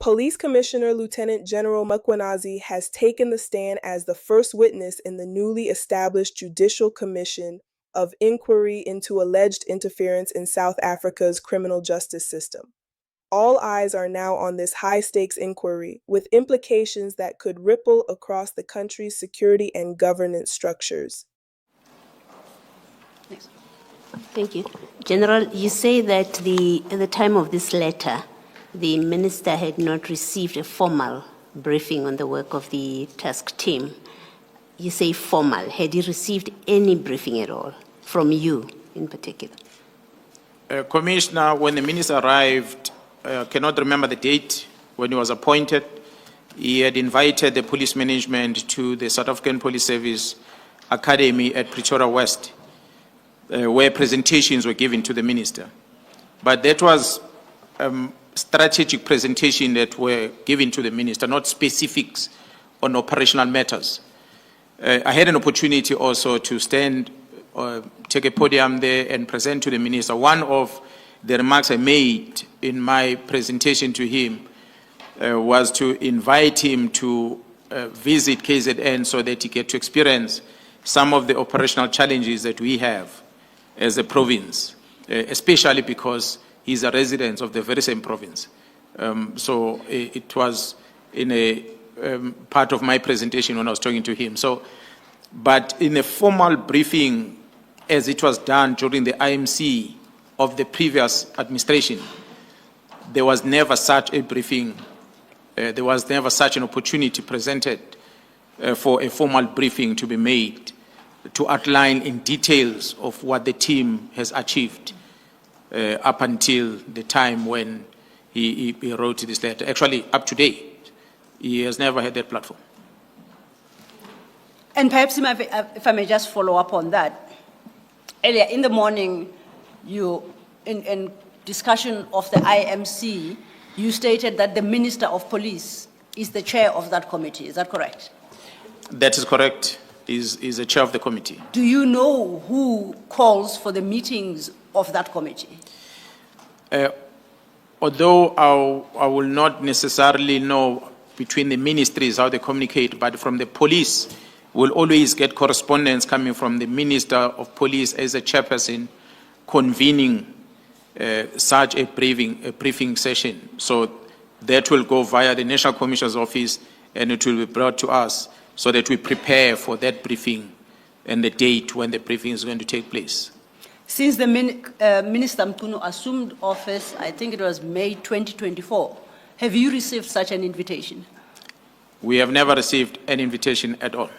Police Commissioner Lieutenant General Mkhwanazi has taken the stand as the first witness in the newly established Judicial Commission of Inquiry into alleged interference in South Africa's criminal justice system. All eyes are now on this high-stakes inquiry, with implications that could ripple across the country's security and governance structures. Next. Thank you. General, you say that at the time of this letter, the minister had not received a formal briefing on the work of the task team. You say formal. Had he received any briefing at all from you in particular? Commissioner, when the minister arrived, I cannot remember the date when he was appointed. He had invited the police management to the South African Police Service Academy at Pretoria West, where presentations were given to the minister. But that was strategic presentation that were given to the minister, not specifics on operational matters. I had an opportunity also to stand, take a podium there and present to the minister. One of the remarks I made in my presentation to him was to invite him to visit KZN so that he get to experience some of the operational challenges that we have as a province, especially because he's a resident of the very same province. So it was in a part of my presentation when I was talking to him. So, but in a formal briefing, as it was done during the IMC of the previous administration, there was never such a briefing. There was never such an opportunity presented for a formal briefing to be made to outline in details of what the team has achieved up until the time when he wrote this letter. Actually, up to date, he has never had that platform. And perhaps if I may just follow up on that. Earlier in the morning, you, in discussion of the IMC, you stated that the Minister of Police is the chair of that committee. Is that correct? That is correct. Is the chair of the committee. Do you know who calls for the meetings of that committee? Although I will not necessarily know between the ministries how they communicate, but from the police, we'll always get correspondence coming from the Minister of Police as a chairperson convening such a briefing session. So that will go via the National Commissioner's Office and it will be brought to us so that we prepare for that briefing and the date when the briefing is going to take place. Since the Minister Mchunu assumed office, I think it was May 2024, have you received such an invitation? We have never received an invitation at all.